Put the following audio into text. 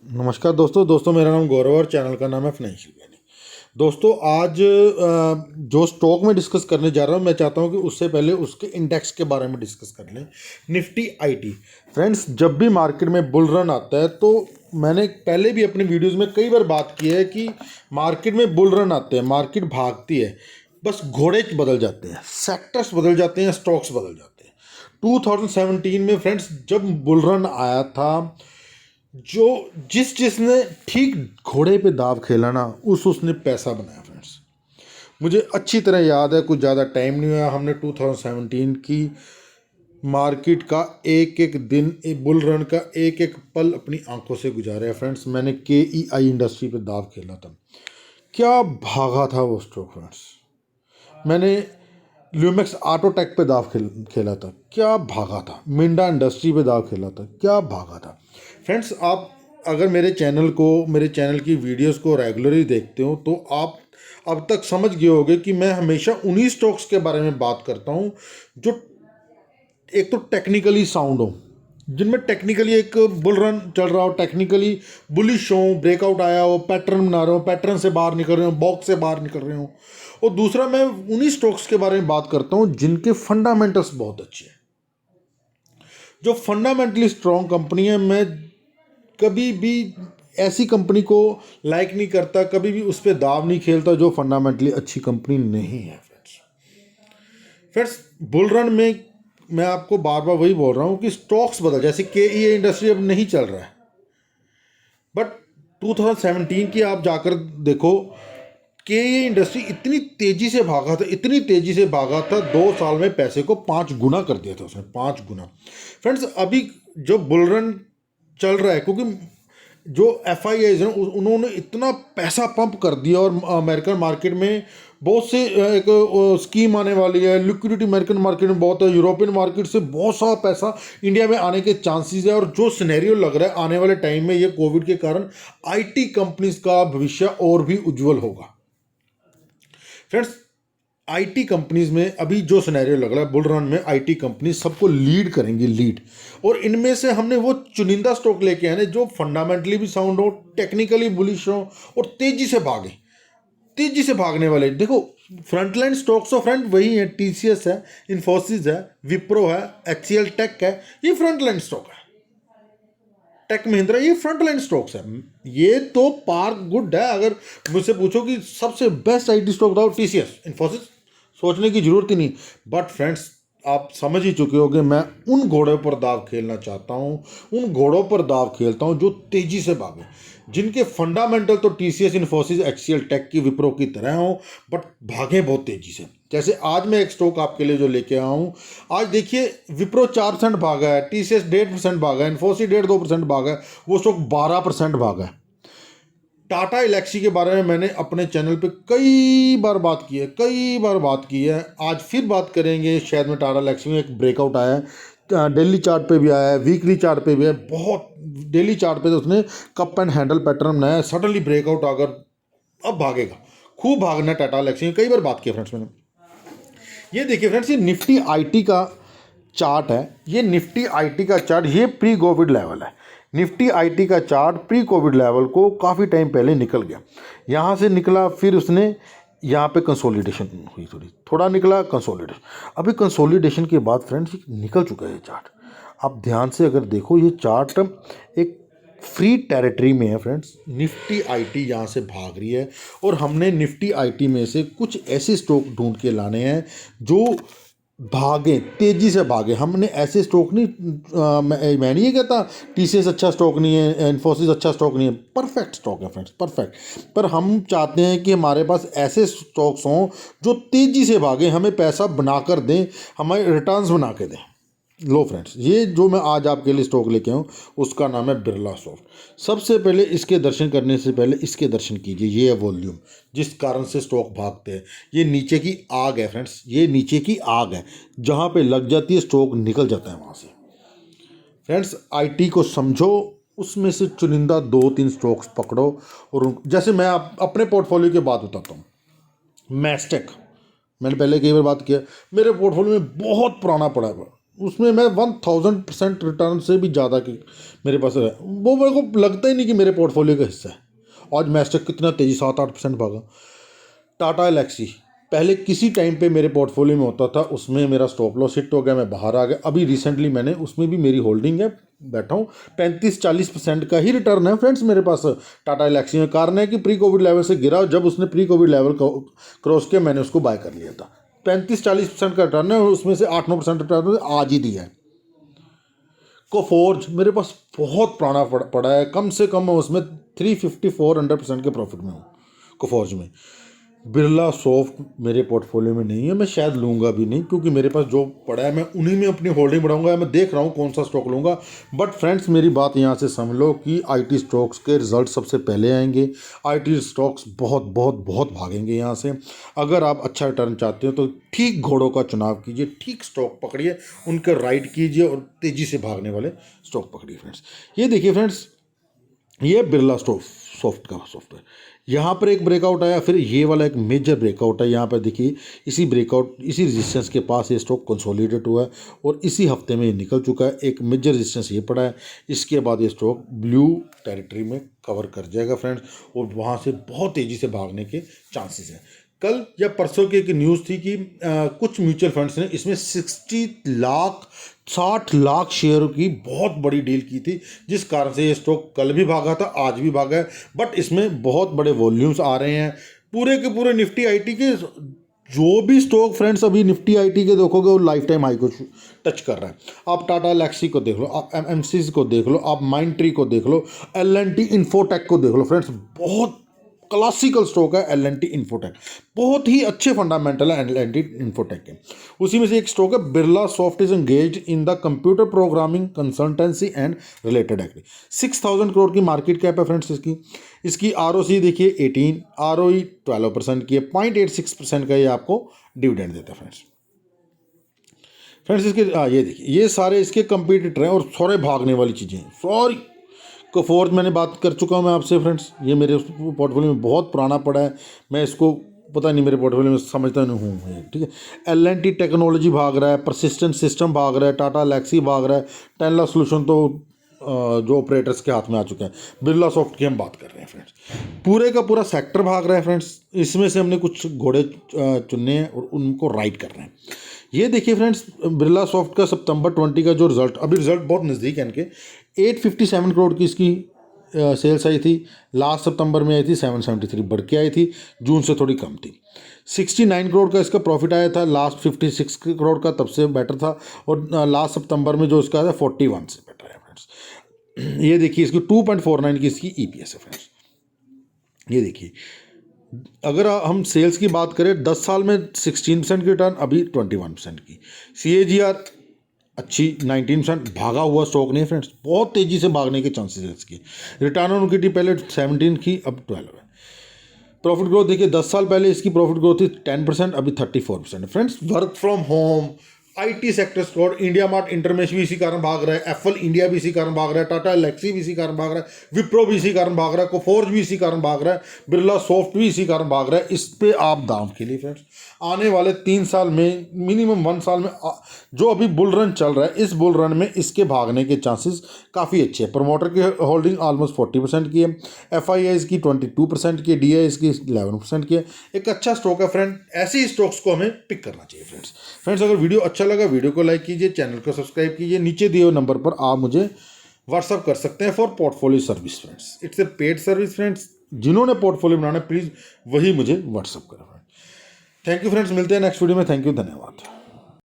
नमस्कार दोस्तों मेरा नाम गौरव और चैनल का नाम है फाइनेंशियल प्लानिंग। दोस्तों आज जो स्टॉक में डिस्कस करने जा रहा हूँ, मैं चाहता हूँ कि उससे पहले उसके इंडेक्स के बारे में डिस्कस कर लें। निफ्टी आईटी फ्रेंड्स, जब भी मार्केट में बुल रन आता है तो मैंने पहले भी अपनी वीडियोस में कई बार बात की है कि मार्केट में बुल रन आते हैं, मार्केट भागती है, बस घोड़े बदल जाते हैं, सेक्टर्स बदल जाते हैं, स्टॉक्स बदल जाते हैं। 2017 में फ्रेंड्स जब बुल रन आया था, जो जिसने ठीक घोड़े पे दाव खेला ना, उसने पैसा बनाया फ्रेंड्स। मुझे अच्छी तरह याद है, कुछ ज़्यादा टाइम नहीं हुआ, हमने 2017 की मार्केट का एक एक दिन, बुल रन का एक एक पल अपनी आंखों से गुजारा है फ्रेंड्स। मैंने KEI इंडस्ट्री पे दाव खेला था, क्या भागा था वो स्टॉक फ्रेंड्स। मैंने ल्यूमेक्स ऑटोटेक पे दाव खेला था, क्या भागा था। मिंडा इंडस्ट्री पे दाव खेला था, क्या भागा था फ्रेंड्स। आप अगर मेरे चैनल की वीडियोस को रेगुलरली देखते हो तो आप अब तक समझ गए होंगे कि मैं हमेशा उन्हीं स्टॉक्स के बारे में बात करता हूँ जो एक तो टेक्निकली साउंड हो, जिनमें टेक्निकली एक बुल रन चल रहा हो, टेक्निकली बुलिश हो, ब्रेकआउट आया हो, पैटर्न बना रहे हो, पैटर्न से बाहर निकल रहे हो, बॉक्स से बाहर निकल रहे हो। और दूसरा, मैं उन्हीं स्टॉक्स के बारे में बात करता हूँ जिनके फंडामेंटल्स बहुत अच्छे हैं, जो फंडामेंटली स्ट्रॉन्ग कंपनी है। मैं कभी भी ऐसी कंपनी को लाइक नहीं करता, कभी भी उस पर दाव नहीं खेलता जो फंडामेंटली अच्छी कंपनी नहीं है फ्रेंड्स। फ्रेंड्स, बुल रन में मैं आपको बार बार वही बोल रहा हूँ कि स्टॉक्स बदल, जैसे KEI इंडस्ट्री अब नहीं चल रहा है, बट 2017 की आप जाकर देखो, KEI इंडस्ट्री इतनी तेजी से भागा था, इतनी तेजी से भागा था, 2 साल में पैसे को 5 गुना कर दिया था उसने, 5 गुना फ्रेंड्स। अभी जो बुल रन चल रहा है, क्योंकि जो FIIs हैं उन्होंने इतना पैसा पंप कर दिया, और अमेरिकन मार्केट में बहुत से एक स्कीम आने वाली है, लिक्विडिटी अमेरिकन मार्केट में बहुत है, यूरोपियन मार्केट से बहुत सारा पैसा इंडिया में आने के चांसेस है। और जो सिनेरियो लग रहा है आने वाले टाइम में, ये कोविड के कारण IT कंपनीज का भविष्य और भी उज्जवल होगा फ्रेंड्स। IT कंपनीज में अभी जो सिनेरियो लग रहा है, बुल रन में IT कंपनी सबको लीड करेंगी, लीड। और इनमें से हमने वो चुनिंदा स्टॉक लेके आए जो फंडामेंटली भी साउंड हो, टेक्निकली बुलिश हो, और तेजी से भागे, तेजी से भागने वाले। देखो, फ्रंटलाइन स्टॉक्स ऑफ फ्रंट वही है, TCS है, इन्फोसिस है, विप्रो है, HCL टेक है, ये फ्रंटलाइन स्टॉक है। टेक महिंद्रा, ये फ्रंटलाइन स्टॉक्स है, ये तो पार गुड है। अगर मुझसे पूछो कि सबसे बेस्ट IT स्टॉक बताओ, TCS, इन्फोसिस, सोचने की जरूरत ही नहीं। बट फ्रेंड्स, आप समझ ही चुके होगे मैं उन घोड़ों पर दाव खेलना चाहता हूँ, उन घोड़ों पर दाव खेलता हूँ जो तेजी से भागे, जिनके फंडामेंटल तो TCS, इन्फोसिस, HCL टेक की, विप्रो की तरह हो, बट भागे बहुत तेजी से। जैसे आज मैं एक स्टॉक आपके लिए जो लेके आया हूँ, आज देखिए, विप्रो 4% भागा है, TCS 1.5% भागा है, इन्फोसिस 1.5-2% भागा है, वो स्टॉक 12% भागा है। टाटा एलेक्सी के बारे में मैंने अपने चैनल पे कई बार बात की है, कई बार बात की है, आज फिर बात करेंगे। शायद में टाटा एलेक्सी में एक ब्रेकआउट आया है, डेली चार्ट पे भी आया है, वीकली चार्ट पे भी है, बहुत डेली चार्ट पे तो उसने कप एंड हैंडल पैटर्न बनाया है, सडनली ब्रेकआउट आकर अब भागेगा, खूब भागना है टाटा एलेक्सी में, कई बार बात की है फ्रेंड्स मैंने। ये देखिए फ्रेंड्स, ये निफ्टी IT का चार्ट है, ये निफ्टी IT का चार्ट, ये प्री कोविड लेवल है। निफ्टी IT का चार्ट प्री कोविड लेवल को काफ़ी टाइम पहले निकल गया, यहाँ से निकला, फिर उसने यहाँ पे कंसोलिडेशन हुई, थोड़ा निकला, कंसोलिडेशन, अभी कंसोलिडेशन के बाद फ्रेंड्स निकल चुका है ये चार्ट। आप ध्यान से अगर देखो, ये चार्ट एक फ्री टेरिटरी में है फ्रेंड्स। निफ्टी IT यहाँ से भाग रही है, और हमने निफ्टी IT में से कुछ ऐसे स्टॉक ढूंढ के लाने हैं जो भागे, तेजी से भागे। हमने ऐसे स्टॉक नहीं, मैं नहीं ये कहता TCS अच्छा स्टॉक नहीं है, इन्फोसिस अच्छा स्टॉक नहीं है, परफेक्ट स्टॉक है फ्रेंड्स, परफेक्ट। पर हम चाहते हैं कि हमारे पास ऐसे स्टॉक्स हों जो तेज़ी से भागे, हमें पैसा बनाकर दें, हमें रिटर्न्स बना के दें। लो फ्रेंड्स, ये जो मैं आज आपके लिए स्टॉक लेके आऊँ, उसका नाम है बिरला सॉफ्ट। सबसे पहले इसके दर्शन करने से पहले इसके दर्शन कीजिए, ये है वॉल्यूम, जिस कारण से स्टॉक भागते हैं। ये नीचे की आग है फ्रेंड्स, ये नीचे की आग है, जहाँ पे लग जाती है स्टॉक निकल जाता है वहाँ से। फ्रेंड्स, IT को समझो, उसमें से चुनिंदा 2-3 स्टॉक्स पकड़ो, और जैसे मैं अपने पोर्टफोलियो की बात बताता हूँ। मैस्टेक, मैंने पहले कई बार बात किया, मेरे पोर्टफोलियो में बहुत पुराना पड़ा है, उसमें मैं 1000% रिटर्न से भी ज़्यादा की मेरे पास है, वो मेरे को लगता ही नहीं कि मेरे पोर्टफोलियो का हिस्सा है। आज मैस्टेक कितना तेज़ी 7-8% भागा। टाटा एलेक्सी पहले किसी टाइम पे मेरे पोर्टफोलियो में होता था, उसमें मेरा स्टॉप लॉस हिट हो गया, मैं बाहर आ गया। अभी रिसेंटली मैंने उसमें भी मेरी होल्डिंग है, बैठा हूँ, 35-40% का ही रिटर्न है फ्रेंड्स मेरे पास टाटा एलेक्सी में। कारण है कि प्री कोविड लेवल से गिरा, जब उसने प्री कोविड लेवल क्रॉस किया मैंने उसको बाय कर लिया था। 35-40% का रिटर्न है और उसमें से 8-9% रिटर्न आज ही दिया है। कोफोर्ज मेरे पास बहुत पुराना पड़ा है, कम से कम उसमें 350-400% के प्रॉफिट में हूँ कोफोर्ज में। बिरला सॉफ्ट मेरे पोर्टफोलियो में नहीं है, मैं शायद लूँगा भी नहीं, क्योंकि मेरे पास जो पड़ा है मैं उन्हीं में अपनी होल्डिंग बढ़ाऊंगा। मैं देख रहा हूँ कौन सा स्टॉक लूँगा। बट फ्रेंड्स मेरी बात यहाँ से समझ लो कि आईटी स्टॉक्स के रिजल्ट सबसे पहले आएंगे। आईटी स्टॉक्स बहुत बहुत बहुत भागेंगे यहाँ से। अगर आप अच्छा रिटर्न चाहते हो तो ठीक घोड़ों का चुनाव कीजिए, ठीक स्टॉक पकड़िए, उनके राइड कीजिए और तेज़ी से भागने वाले स्टॉक पकड़िए फ्रेंड्स। ये देखिए फ्रेंड्स, ये बिरला सॉफ्ट का सॉफ्टवेयर, यहाँ पर एक ब्रेकआउट आया, फिर ये वाला एक मेजर ब्रेकआउट है। यहाँ पर देखिए इसी रेजिस्टेंस के पास ये स्टॉक कंसोलिडेट हुआ है और इसी हफ्ते में ये निकल चुका है। एक मेजर रेजिस्टेंस ये पड़ा है, इसके बाद ये स्टॉक ब्लू टेरिटरी में कवर कर जाएगा फ्रेंड्स, और वहाँ से बहुत तेज़ी से भागने के चांसेस हैं। कल या परसों की एक न्यूज़ थी कि कुछ म्यूचुअल फंड्स ने इसमें 60 लाख शेयर की बहुत बड़ी डील की थी, जिस कारण से ये स्टॉक कल भी भागा था, आज भी भागा है। बट इसमें बहुत बड़े वॉल्यूम्स आ रहे हैं। पूरे के पूरे निफ्टी आईटी के जो भी स्टॉक फ्रेंड्स अभी निफ्टी आईटी के देखोगे वो लाइफ टाइम हाई को टच कर रहा है। आप टाटा एलेक्सी को देख लो, आप एमएमसीज को देख लो, आप माइंडट्री को देख लो, एल&टी इन्फोटेक को देख लो फ्रेंड्स, बहुत क्लासिकल स्टॉक है एल&टी इन्फोटेक, बहुत ही अच्छे फंडामेंटल है एल&टी इन्फोटेक के। उसी में से एक स्टॉक है Birla soft is engaged in the computer programming consultancy and related activity. 6000 crore की मार्केट कैप है फ्रेंड्स इसकी आरओसी देखिए 18, आरओई 12% की है, 0.86% का ये आपको डिविडेंड देता है फ्रेंड्स। इसके ये देखिए ये सारे इसके कंपीटिटर हैं और सारे भागने वाली चीज़ें हैं। सॉरी कोफोर्ज मैंने बात कर चुका हूँ मैं आपसे फ्रेंड्स, ये मेरे पोर्टफोलियो में बहुत पुराना पड़ा है, मैं इसको पता नहीं मेरे पोर्टफोलियो में समझता नहीं हूँ। ठीक है, एल&टी टेक्नोलॉजी भाग रहा है, परसिस्टेंट सिस्टम भाग रहा है, टाटा एलेक्सी भाग रहा है, टेनला सोल्यूशन तो जो ऑपरेटर्स के हाथ में आ चुके हैं। बिरला सॉफ्ट की हम बात कर रहे हैं फ्रेंड्स, पूरे का पूरा सेक्टर भाग रहा है फ्रेंड्स। इसमें से हमने कुछ घोड़े चुनने हैं और उनको राइड कर रहे हैं। ये देखिए फ्रेंड्स, बिरला सॉफ्ट का सितंबर 20 का जो रिजल्ट, अभी रिजल्ट बहुत नज़दीक है इनके, 857 करोड़ की इसकी सेल्स आई थी। लास्ट सितंबर में आई थी 773, बढ़ के आई थी, जून से थोड़ी कम थी। 69 करोड़ का इसका प्रॉफिट आया था, लास्ट 56 करोड़ का तब से बेटर था, और लास्ट सितंबर में जो इसका आया 41 से बेटर है फ्रेंड्स। ये देखिए इसकी 2.49 की इसकी ईपीएस है फ्रेंड्स। ये देखिए अगर हम सेल्स की बात करें 10 साल में 16% की रिटर्न, अभी 21% की CAGR अच्छी 19%, भागा हुआ स्टॉक नहीं है फ्रेंड्स, बहुत तेज़ी से भागने के चांसेस है इसकी। रिटर्न ऑन इक्विटी पहले 17 की, अब 12 है। प्रॉफिट ग्रोथ देखिए 10 साल पहले इसकी प्रॉफिट ग्रोथ थी 10%, अभी 34% है friends. Work from home, IT sector stock, India mart Intermesh भी इसी कारण भाग रहा है, एप्पल इंडिया भी इसी कारण भाग रहा है, टाटा एलेक्सी भी इसी कारण भाग रहा है, विप्रो भी इसी कारण भाग रहा है, कोफोर्ज भी इसी कारण भाग रहा है, बिरला सॉफ्ट भी इसी कारण भाग रहा है। इस पे आप दाम खेलिए फ्रेंड्स। आने वाले 3 साल में, मिनिमम 1 साल में, जो अभी बुल रन चल रहा है, इस बुल रन में इसके भागने के चांसेस काफ़ी अच्छे हैं। प्रमोटर की होल्डिंग ऑलमोस्ट 40% की है, FIIs की 22% की है, DIs की 11% की है। एक अच्छा स्टॉक है फ्रेंड, ऐसे ही स्टॉक्स को हमें पिक करना चाहिए फ्रेंड्स। अगर वीडियो अच्छा लगा वीडियो को लाइक कीजिए, चैनल को सब्सक्राइब कीजिए, नीचे दिए हुए नंबर पर आप मुझे व्हाट्सअप कर सकते हैं for portfolio service friends. It's a paid service friends, जिन्होंने पोर्टफोलियो बनाना प्लीज़ वही मुझे व्हाट्सअप करें फ्रेंड्स। थैंक यू फ्रेंड्स, मिलते हैं नेक्स्ट वीडियो में। थैंक यू, धन्यवाद।